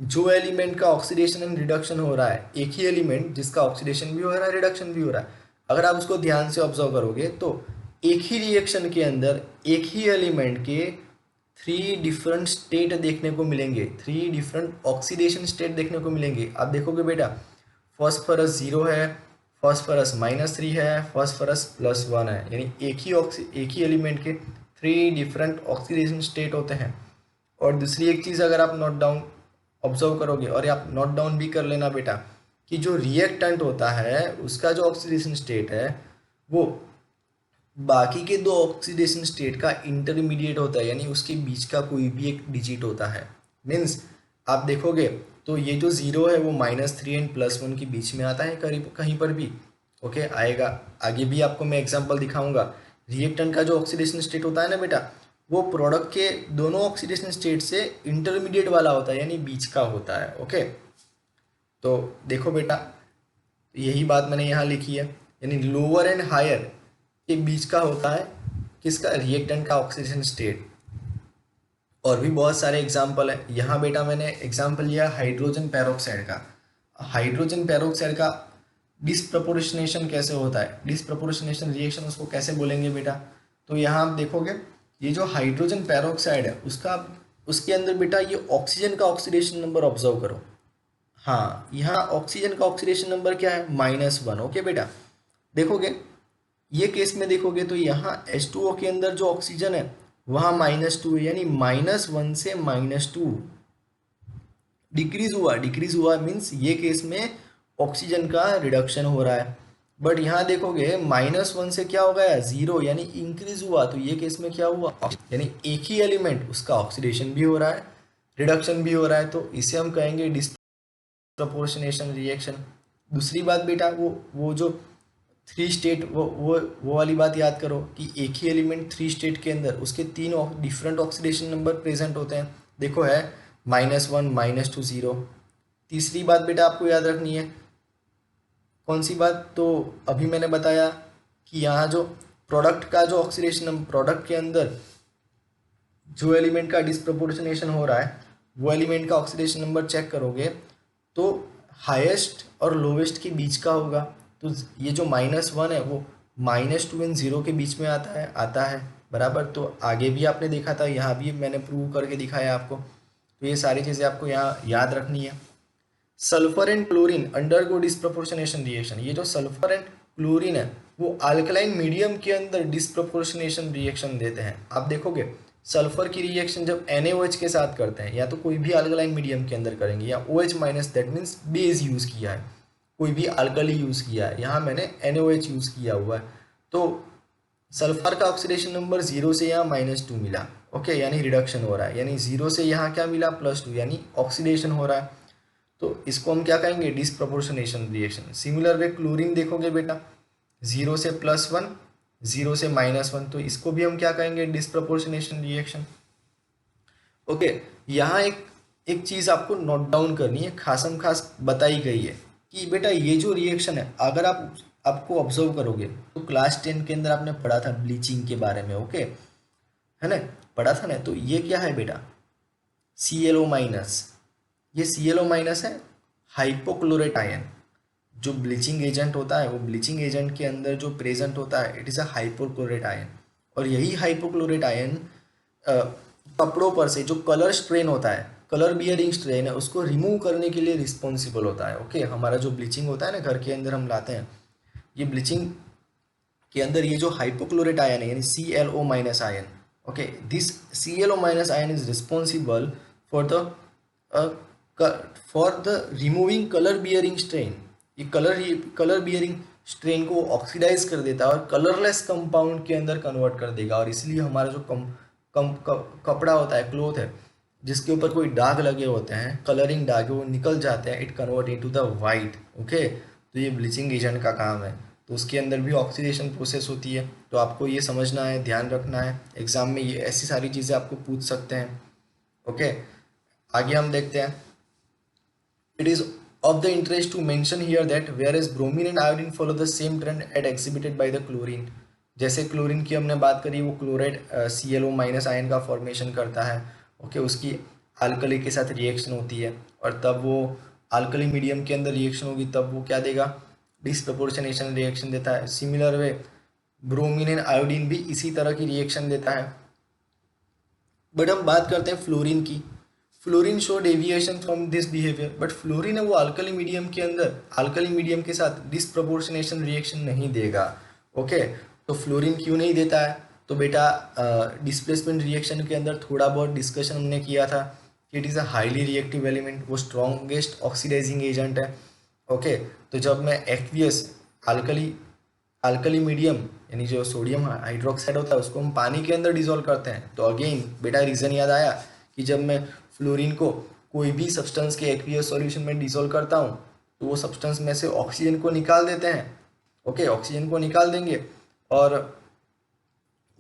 S1: जो एलिमेंट का ऑक्सीडेशन एंड रिडक्शन हो रहा है, एक ही एलिमेंट जिसका ऑक्सीडेशन भी हो रहा है रिडक्शन भी हो रहा है, अगर आप उसको ध्यान से ऑब्जर्व करोगे तो एक ही रिएक्शन के अंदर एक ही एलिमेंट के 3 डिफरेंट स्टेट देखने को मिलेंगे, 3 डिफरेंट ऑक्सीडेशन स्टेट देखने को मिलेंगे। आप देखोगे बेटा फॉस्फोरस 0 है, फॉस्फोरस -3 है, फॉस्फोरस +1 है, यानी एक ही एलिमेंट के 3 डिफरेंट ऑक्सीडेशन स्टेट होते हैं। और दूसरी एक चीज़ अगर आप नोट डाउन ऑब्जर्व करोगे, और आप नोट डाउन भी कर लेना बेटा, कि जो रिएक्टेंट होता है उसका जो ऑक्सीडेशन स्टेट है वो बाकी के 2 ऑक्सीडेशन स्टेट का इंटरमीडिएट होता है, यानी उसके बीच का कोई भी एक डिजिट होता है। मीन्स आप देखोगे तो ये जो 0 है वो -3 एंड +1 के बीच में आता है कहीं पर भी। ओके, आएगा आगे भी, आपको मैं एग्जांपल दिखाऊंगा। रिएक्टेंट का जो ऑक्सीडेशन स्टेट होता है ना बेटा, वो प्रोडक्ट के दोनों ऑक्सीडेशन स्टेट से इंटरमीडिएट वाला होता है, यानी बीच का होता है। ओके, तो देखो बेटा, यही बात मैंने यहाँ लिखी है, यानी लोअर एंड हायर के बीच का होता है किसका, रिएक्टेंट का ऑक्सीडेशन स्टेट। और भी बहुत सारे एग्जाम्पल है यहाँ बेटा, मैंने एग्जाम्पल लिया हाइड्रोजन पेरोक्साइड का। हाइड्रोजन पेरोक्साइड का डिसप्रपोर्शनेशन कैसे होता है, डिसप्रपोर्शनेशन रिएक्शन उसको कैसे बोलेंगे बेटा। तो यहाँ आप देखोगे ये जो हाइड्रोजन पेरोक्साइड है उसका, उसके अंदर बेटा ये ऑक्सीजन का ऑक्सीडेशन नंबर ऑब्जर्व करो। हाँ, यहाँ ऑक्सीजन का ऑक्सीडेशन नंबर क्या है, -1। ओके बेटा, देखोगे ये केस में देखोगे तो यहाँ H2O के अंदर जो ऑक्सीजन है वहाँ -2 है, यानी -1 से -2 डिक्रीज हुआ मीन्स ये केस में ऑक्सीजन का रिडक्शन हो रहा है। बट यहाँ देखोगे -1 से क्या हो गया, 0, यानी इंक्रीज हुआ। तो ये केस में क्या हुआ, यानी एक ही एलिमेंट उसका ऑक्सीडेशन भी हो रहा है, रिडक्शन भी हो रहा है, तो इसे हम कहेंगे डिसप्रपोर्शनेशन रिएक्शन। दूसरी बात बेटा, वो जो 3 स्टेट, वो वाली बात याद करो कि एक ही एलिमेंट 3 स्टेट के अंदर उसके 3 डिफरेंट ऑक्सीडेशन नंबर प्रेजेंट होते हैं। देखो है -1, -2, 0। तीसरी बात बेटा आपको याद रखनी है, कौन सी बात, तो अभी मैंने बताया कि यहाँ जो प्रोडक्ट का जो ऑक्सीडेशन, प्रोडक्ट के अंदर जो एलिमेंट का डिसप्रपोर्शनेशन हो रहा है वो एलिमेंट का ऑक्सीडेशन नंबर चेक करोगे तो हाईएस्ट और लोवेस्ट के बीच का होगा। तो ये जो -1 है वो -2 एंड 0 के बीच में आता है बराबर। तो आगे भी आपने देखा था, यहाँ भी मैंने प्रूव करके दिखाया आपको। तो ये सारी चीज़ें आपको यहाँ याद रखनी है। Sulphur and chlorine undergo disproportionation reaction. ये जो सल्फर एंड क्लोरीन है वो अल्कलाइन मीडियम के अंदर डिसप्रपोर्शनेशन रिएक्शन देते हैं। आप देखोगे सल्फर की रिएक्शन जब NaOH के साथ करते हैं, या तो कोई भी अल्कलाइन मीडियम के अंदर करेंगे, या OH- that means base use किया है, कोई भी अल्कली यूज़ किया है, यहाँ मैंने NaOH यूज़ किया हुआ है। तो सल्फर का ऑक्सीडेशन नंबर 0 से यहाँ -2 मिला। ओके, यानी रिडक्शन हो रहा है, यानी 0 से यहाँ क्या मिला, +2, यानी ऑक्सीडेशन हो रहा है। तो इसको हम क्या कहेंगे, disproportionation reaction. Similar way chlorine देखोगे बेटा, 0 से +1, 0 से -1, तो इसको भी हम क्या कहेंगे, डिसप्रपोर्शनेशन रिएक्शन। ओके, यहाँ एक चीज़ आपको नोट डाउन करनी है, खासम खास बताई गई है कि बेटा ये जो रिएक्शन है, अगर आपको ऑब्जर्व करोगे तो क्लास 10 के अंदर आपने पढ़ा था ब्लीचिंग के बारे में। ओके, है ना, पढ़ा था ना। तो ये क्या है बेटा, ClO-। ये ClO- है हाइपोक्लोरेट आयन। जो ब्लीचिंग एजेंट होता है वो ब्लीचिंग एजेंट के अंदर जो प्रेजेंट होता है इट इज़ अ हाइपोक्लोरेट आयन। और यही हाइपोक्लोरेट आयन कपड़ों पर से जो कलर स्ट्रेन होता है, कलर बियरिंग स्ट्रेन है, उसको रिमूव करने के लिए रिस्पॉन्सिबल होता है। ओके, हमारा जो ब्लीचिंग होता है ना घर के अंदर हम लाते हैं, ये ब्लीचिंग के अंदर ये जो हाइपोक्लोरेट आयन है यानी ClO- ion, okay, this ClO- ion is responsible for the removing colour bearing strain. ये कलर बियरिंग स्ट्रेन को ऑक्सीडाइज कर देता है और कलरलेस कंपाउंड के अंदर कन्वर्ट कर देगा। और इसलिए हमारा जो कपड़ा होता है, क्लोथ है, जिसके ऊपर कोई दाग लगे होते हैं, कलरिंग दाग, वो निकल जाते हैं, it convert into the white. Okay, तो ये ब्लीचिंग एजेंट का काम है। तो उसके अंदर भी ऑक्सीडेशन प्रोसेस होती है। तो आपको ये समझना है, ध्यान रखना है, एग्जाम में ये ऐसी सारी चीज़ें आपको पूछ सकते हैं। ओके, आगे हम देखते हैं। It is of the interest to mention here that whereas bromine and iodine follow the same trend as exhibited by the chlorine। जैसे क्लोरीन की हमने बात करी, वो क्लोराइड ClO- आयन का फॉर्मेशन करता है। ओके, उसकी अल्कली के साथ रिएक्शन होती है और तब वो अल्कली मीडियम के अंदर रिएक्शन होगी, तब वो क्या देगा, डिसप्रपोर्शनेशन रिएक्शन देता है। Similar way bromine and iodine भी इसी तरह की रिएक्शन देता है। बट हम बात करते हैं फ्लोरीन की। Fluorine show deviation from this behaviour, but fluorine है वो अल्कली मीडियम के अंदर, अल्कली मीडियम के साथ डिसप्रपोर्शनेशन रिएक्शन नहीं देगा। ओके, तो फ्लोरीन क्यों नहीं देता है, तो बेटा डिस्प्लेसमेंट रिएक्शन के अंदर थोड़ा बहुत डिस्कशन हमने किया था कि it is a highly reactive element, वो स्ट्रॉन्गेस्ट ऑक्सीडाइजिंग एजेंट है। ओके, तो जब मैं एक्वियस अल्कली मीडियम यानी जो सोडियम हाइड्रोक्साइड होता है उसको हम पानी के अंदर डिजोल्व करते हैं, तो अगेन बेटा रीज़न याद आया कि जब मैं फ्लोरीन को कोई भी सब्सटेंस के एक्वियस सॉल्यूशन में डिसॉल्व करता हूँ तो वो सब्सटेंस में से ऑक्सीजन को निकाल देते हैं। ओके, ऑक्सीजन को निकाल देंगे और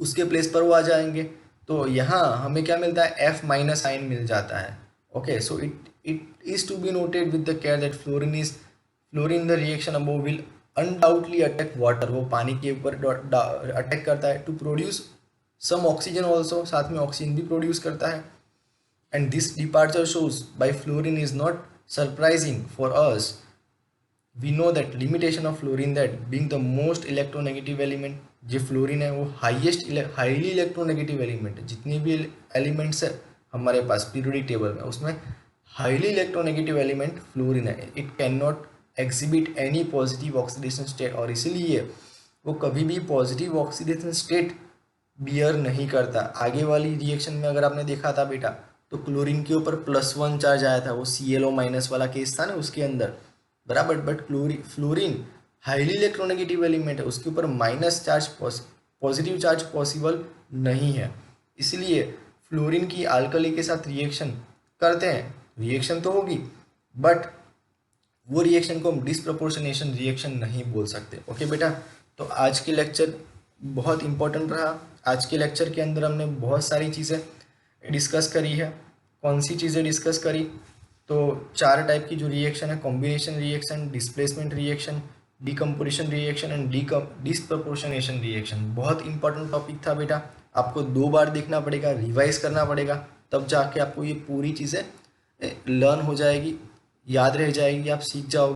S1: उसके प्लेस पर वो आ जाएंगे तो यहाँ हमें क्या मिलता है, F माइनस आयन मिल जाता है। Okay, so it is to be noted with the care that fluorine the reaction above will undoubtedly attack water, वो पानी के ऊपर अटैक करता है to produce some oxygen also, साथ में ऑक्सीजन भी प्रोड्यूस करता है। And this departure shows by fluorine is not surprising for us. We know that limitation of fluorine that being the most electronegative element, जो fluorine है वो highly electronegative element है। जितनी भी एलिमेंट्स है हमारे पास पीरियोडिक टेबल में, उसमें हाईली इलेक्ट्रोनेगेटिव एलिमेंट फ्लोरीन है। It can not exhibit any positive oxidation state, और इसीलिए वो कभी भी पॉजिटिव ऑक्सीडेशन स्टेट बियर नहीं करता। आगे वाली रिएक्शन में अगर आपने देखा था बेटा, तो क्लोरीन के ऊपर +1 चार्ज आया था, वो ClO माइनस वाला केस था ना उसके अंदर, बराबर। But fluorine highly electronegative element है, उसके ऊपर minus charge positive charge possible नहीं है। इसलिए फ्लोरीन की अल्कली के साथ रिएक्शन करते हैं, रिएक्शन तो होगी, बट वो रिएक्शन को हम डिसप्रपोर्शनेशन रिएक्शन नहीं बोल सकते। ओके बेटा, तो आज के लेक्चर बहुत इंपॉर्टेंट रहा। आज के लेक्चर के अंदर हमने बहुत सारी चीज़ें डिस्कस करी है। कौन सी चीज़ें डिस्कस करी, तो 4 टाइप की जो रिएक्शन है, combination reaction, displacement reaction, decomposition reaction and disproportionation reaction. बहुत इंपॉर्टेंट टॉपिक था बेटा, आपको 2 बार देखना पड़ेगा, रिवाइज करना पड़ेगा, तब जाके आपको ये पूरी चीज़ें लर्न हो जाएगी, याद रह जाएगी, आप सीख जाओगे।